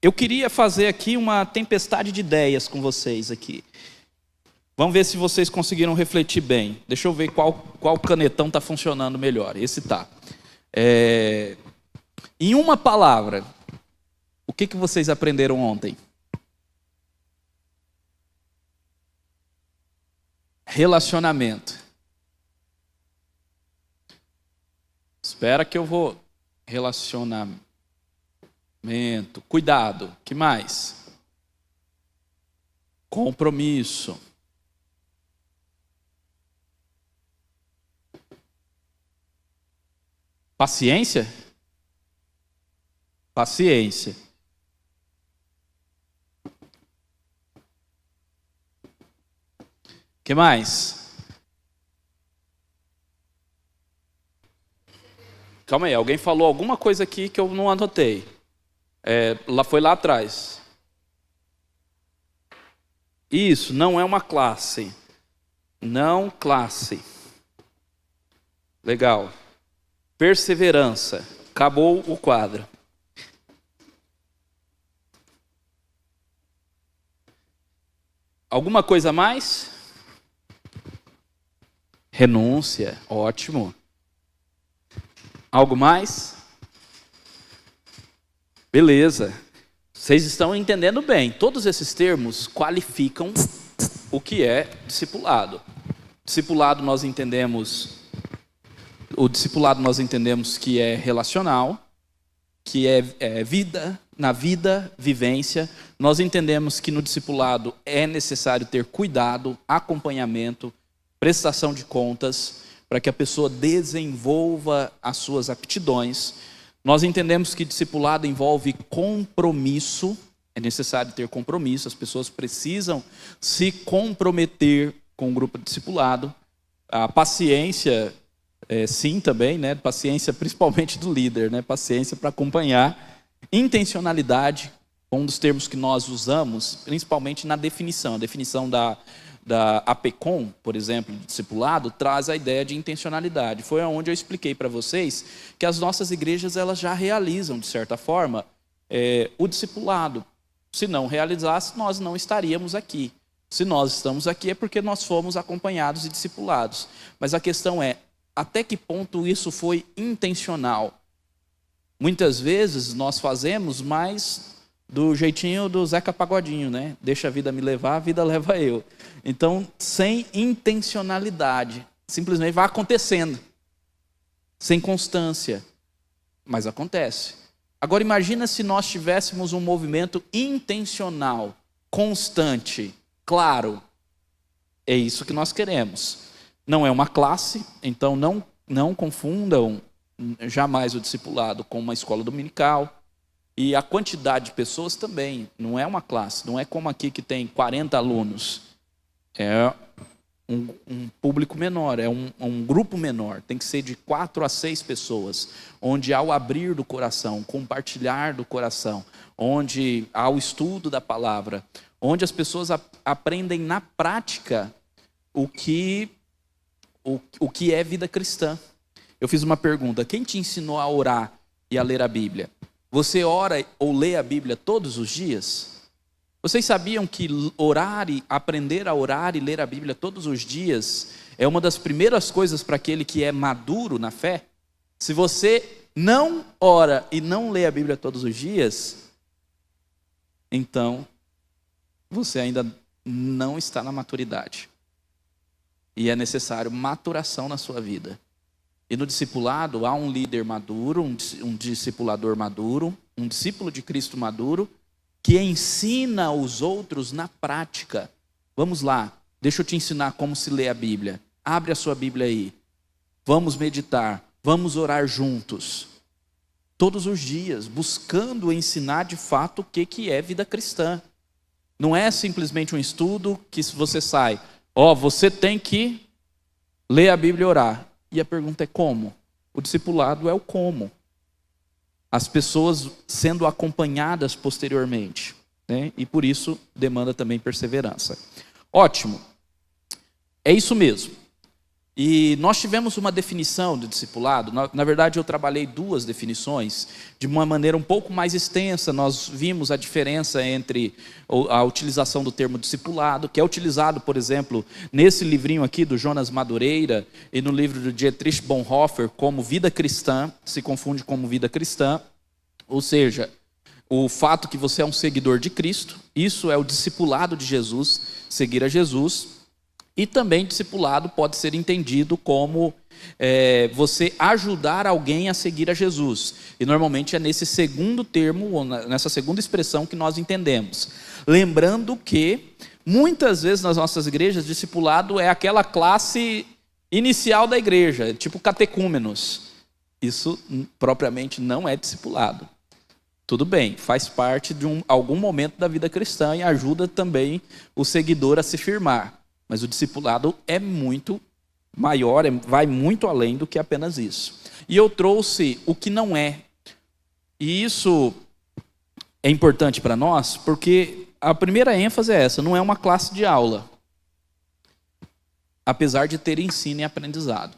Eu queria fazer aqui uma tempestade de ideias com vocês aqui. Vamos ver se vocês conseguiram refletir bem. Deixa eu ver qual canetão está funcionando melhor. Esse tá. Em uma palavra, o que vocês aprenderam ontem? Relacionamento. Espera que eu vou. Relacionamento. Cuidado. Que mais? Compromisso. Paciência? Paciência. Que mais? Calma aí, alguém falou alguma coisa aqui que eu não anotei. Foi lá atrás. Isso, não é uma classe. Não classe. Legal. Perseverança. Acabou o quadro. Alguma coisa a mais? Renúncia. Ótimo. Algo mais? Beleza. Vocês estão entendendo bem. Todos esses termos qualificam o que é discipulado. Discipulado nós entendemos que é relacional, que é vida, na vida, vivência. Nós entendemos que no discipulado é necessário ter cuidado, acompanhamento, prestação de contas, para que a pessoa desenvolva as suas aptidões. Nós entendemos que discipulado envolve compromisso, é necessário ter compromisso, as pessoas precisam se comprometer com o grupo discipulado. A paciência, sim também, né? Paciência principalmente do líder, né? Paciência para acompanhar. Intencionalidade, um dos termos que nós usamos, principalmente na definição. A definição da APECOM, por exemplo, de discipulado, traz a ideia de intencionalidade. Foi onde eu expliquei para vocês que as nossas igrejas elas já realizam, de certa forma, o discipulado. Se não realizasse, nós não estaríamos aqui. Se nós estamos aqui é porque nós fomos acompanhados e discipulados. Mas a questão é, até que ponto isso foi intencional? Muitas vezes nós fazemos mais do jeitinho do Zeca Pagodinho, né? Deixa a vida me levar, a vida leva eu. Então, sem intencionalidade, simplesmente vai acontecendo. Sem constância. Mas acontece. Agora imagina se nós tivéssemos um movimento intencional, constante, claro. É isso que nós queremos. Não é uma classe, então não confundam jamais o discipulado com uma escola dominical. E a quantidade de pessoas também, não é uma classe, não é como aqui que tem 40 alunos. É um público menor, é um grupo menor, tem que ser de 4 a 6 pessoas, onde há o abrir do coração, compartilhar do coração, onde há o estudo da palavra, onde as pessoas aprendem na prática o que é vida cristã. Eu fiz uma pergunta, quem te ensinou a orar e a ler a Bíblia? Você ora ou lê a Bíblia todos os dias? Vocês sabiam que aprender a orar e ler a Bíblia todos os dias é uma das primeiras coisas para aquele que é maduro na fé? Se você não ora e não lê a Bíblia todos os dias, então você ainda não está na maturidade. E é necessário maturação na sua vida. E no discipulado há um líder maduro, um discipulador maduro, um discípulo de Cristo maduro, que ensina os outros na prática. Vamos lá, deixa eu te ensinar como se lê a Bíblia. Abre a sua Bíblia aí. Vamos meditar, vamos orar juntos. Todos os dias, buscando ensinar de fato o que é vida cristã. Não é simplesmente um estudo que você sai, você tem que ler a Bíblia e orar. E a pergunta é como? O discipulado é o como. As pessoas sendo acompanhadas posteriormente, né? E por isso demanda também perseverança. Ótimo. É isso mesmo. E nós tivemos uma definição de discipulado. Na verdade, eu trabalhei 2 definições de uma maneira um pouco mais extensa. Nós vimos a diferença entre a utilização do termo discipulado, que é utilizado, por exemplo, nesse livrinho aqui do Jonas Madureira e no livro do Dietrich Bonhoeffer como vida cristã, se confunde como vida cristã, ou seja, o fato que você é um seguidor de Cristo, isso é o discipulado de Jesus, seguir a Jesus. E também discipulado pode ser entendido como você ajudar alguém a seguir a Jesus. E normalmente é nesse segundo termo, ou nessa segunda expressão que nós entendemos. Lembrando que, muitas vezes nas nossas igrejas, discipulado é aquela classe inicial da igreja, tipo catecúmenos. Isso propriamente não é discipulado. Tudo bem, faz parte de algum momento da vida cristã e ajuda também o seguidor a se firmar. Mas o discipulado é muito maior, vai muito além do que apenas isso. E eu trouxe o que não é. E isso é importante para nós, porque a primeira ênfase é essa, não é uma classe de aula. Apesar de ter ensino e aprendizado.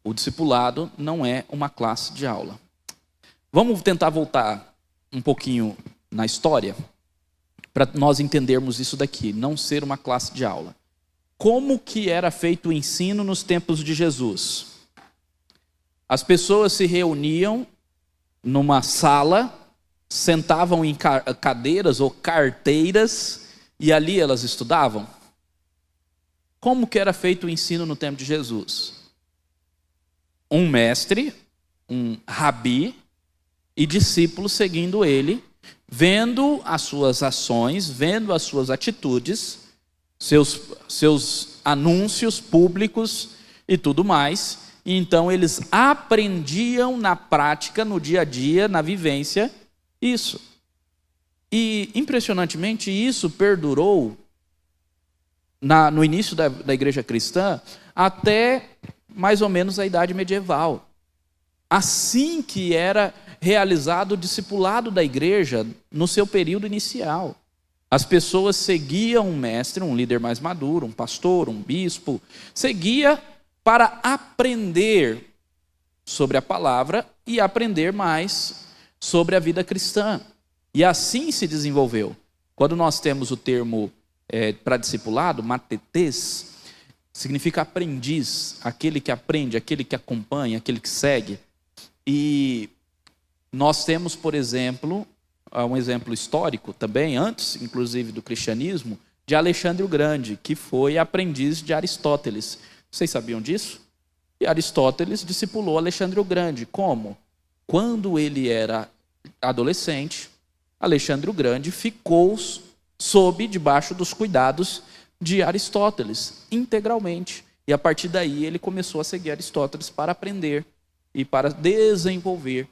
O discipulado não é uma classe de aula. Vamos tentar voltar um pouquinho na história, para nós entendermos isso daqui, não ser uma classe de aula. Como que era feito o ensino nos tempos de Jesus? As pessoas se reuniam numa sala, sentavam em cadeiras ou carteiras e ali elas estudavam? Como que era feito o ensino no tempo de Jesus? Um mestre, um rabi e discípulos seguindo ele, vendo as suas ações, vendo as suas atitudes, seus anúncios públicos e tudo mais. E então eles aprendiam na prática, no dia a dia, na vivência, isso. E impressionantemente isso perdurou no início da igreja cristã até mais ou menos a idade medieval. Assim que era realizado o discipulado da igreja no seu período inicial. As pessoas seguiam um mestre, um líder mais maduro, um pastor, um bispo, seguia para aprender sobre a palavra e aprender mais sobre a vida cristã. E assim se desenvolveu. Quando nós temos o termo para discipulado, matetês, significa aprendiz, aquele que aprende, aquele que acompanha, aquele que segue. E nós temos, por exemplo, um exemplo histórico também, antes inclusive do cristianismo, de Alexandre o Grande, que foi aprendiz de Aristóteles. Vocês sabiam disso? E Aristóteles discipulou Alexandre o Grande. Como? Quando ele era adolescente, Alexandre o Grande ficou debaixo dos cuidados de Aristóteles, integralmente. E a partir daí ele começou a seguir Aristóteles para aprender e para desenvolver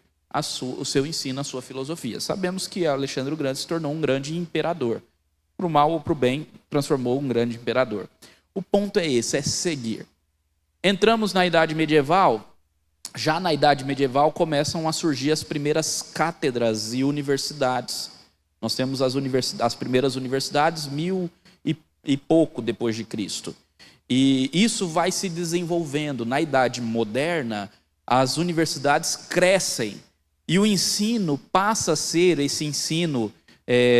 o seu ensino, a sua filosofia. Sabemos que Alexandre o Grande se tornou um grande imperador. Para o mal ou para o bem, transformou um grande imperador. O ponto é esse, é seguir. Entramos na Idade Medieval. Já na Idade Medieval começam a surgir as primeiras cátedras e universidades. Nós temos as primeiras universidades 1000 e pouco depois de Cristo. E isso vai se desenvolvendo. Na Idade Moderna, as universidades crescem. E o ensino passa a ser esse ensino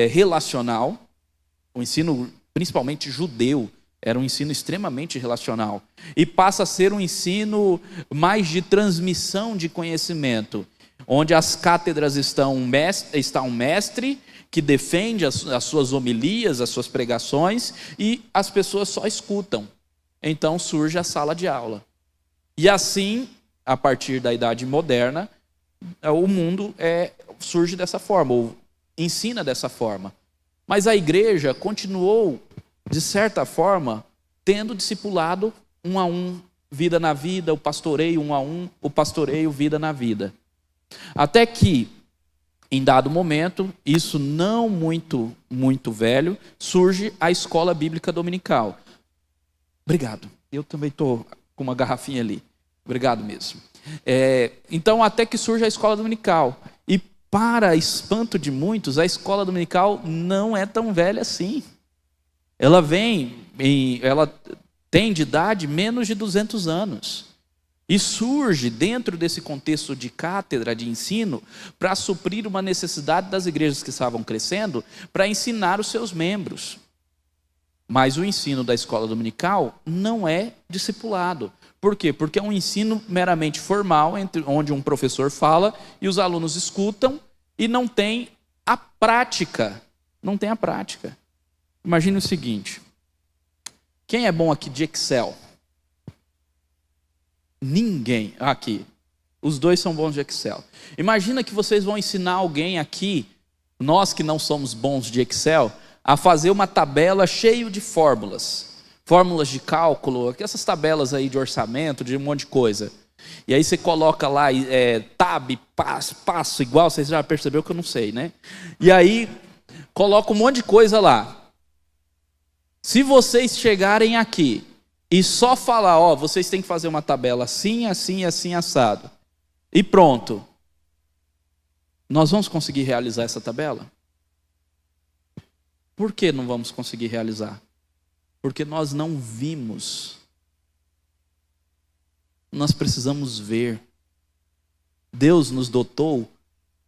relacional, o ensino principalmente judeu, era um ensino extremamente relacional. E passa a ser um ensino mais de transmissão de conhecimento, onde as cátedras está um mestre que defende as suas homilias, as suas pregações, e as pessoas só escutam. Então surge a sala de aula. E assim, a partir da Idade Moderna, o mundo surge dessa forma, ou ensina dessa forma. Mas a igreja continuou, de certa forma, tendo discipulado um a um, vida na vida, o pastoreio um a um, o pastoreio vida na vida. Até que, em dado momento, isso não muito velho, surge a escola bíblica dominical. Obrigado. Eu também estou com uma garrafinha ali. Obrigado mesmo. Então, até que surge a escola dominical. E, para espanto de muitos, a escola dominical não é tão velha assim. Ela tem de idade menos de 200 anos. E surge dentro desse contexto de cátedra, de ensino, para suprir uma necessidade das igrejas que estavam crescendo, para ensinar os seus membros. Mas o ensino da escola dominical não é discipulado. Por quê? Porque é um ensino meramente formal, onde um professor fala e os alunos escutam e não tem a prática. Não tem a prática. Imagine o seguinte: quem é bom aqui de Excel? Ninguém. Aqui. Os dois são bons de Excel. Imagina que vocês vão ensinar alguém aqui, nós que não somos bons de Excel, a fazer uma tabela cheia de fórmulas. Fórmulas de cálculo, essas tabelas aí de orçamento, de um monte de coisa. E aí você coloca lá tab, passo, igual, vocês já perceberam que eu não sei, né? E aí coloca um monte de coisa lá. Se vocês chegarem aqui e só falar, ó, vocês têm que fazer uma tabela assim, assim, assim, assado. E pronto. Nós vamos conseguir realizar essa tabela? Por que não vamos conseguir realizar? Porque nós não vimos. Nós precisamos ver. Deus nos dotou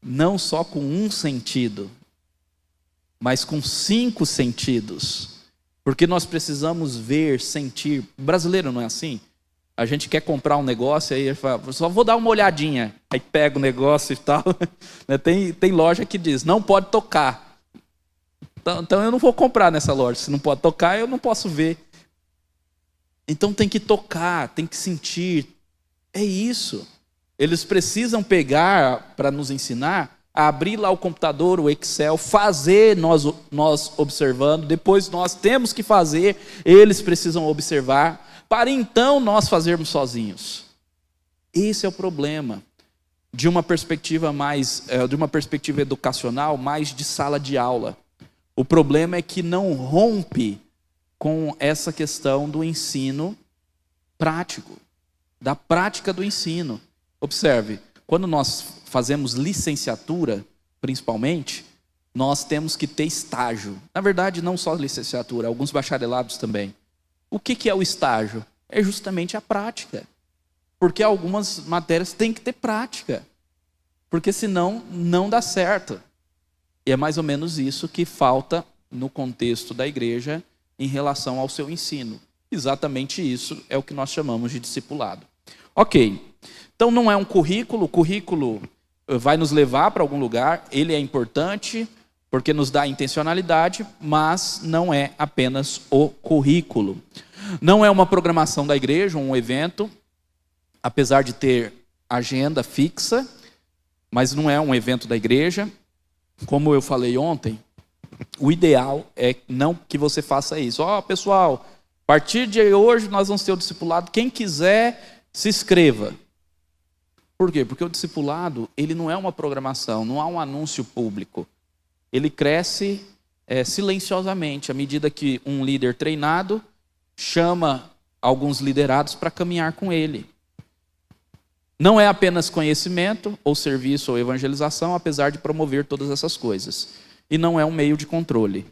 não só com um sentido, mas com 5 sentidos. Porque nós precisamos ver, sentir. O brasileiro não é assim? A gente quer comprar um negócio, aí ele fala, só vou dar uma olhadinha. Aí pega o negócio e tal. Tem loja que diz, não pode tocar. Então eu não vou comprar nessa loja. Se não pode tocar, eu não posso ver. Então tem que tocar, tem que sentir. É isso. Eles precisam pegar, para nos ensinar, a abrir lá o computador, o Excel, fazer nós observando, depois nós temos que fazer, eles precisam observar, para então nós fazermos sozinhos. Esse é o problema de uma perspectiva educacional, mais de sala de aula. O problema é que não rompe com essa questão do ensino prático, da prática do ensino. Observe, quando nós fazemos licenciatura, principalmente, nós temos que ter estágio. Na verdade, não só licenciatura, alguns bacharelados também. O que é o estágio? É justamente a prática. Porque algumas matérias têm que ter prática. Porque senão não dá certo. E é mais ou menos isso que falta no contexto da igreja em relação ao seu ensino. Exatamente isso é o que nós chamamos de discipulado. Ok, então não é um currículo, o currículo vai nos levar para algum lugar, ele é importante porque nos dá intencionalidade, mas não é apenas o currículo. Não é uma programação da igreja, um evento, apesar de ter agenda fixa, mas não é um evento da igreja. Como eu falei ontem, o ideal é não que você faça isso. Ó, pessoal, a partir de hoje nós vamos ter o discipulado, quem quiser se inscreva. Por quê? Porque o discipulado, ele não é uma programação, não há um anúncio público. Ele cresce silenciosamente, à medida que um líder treinado chama alguns liderados para caminhar com ele. Não é apenas conhecimento, ou serviço, ou evangelização, apesar de promover todas essas coisas. E não é um meio de controle.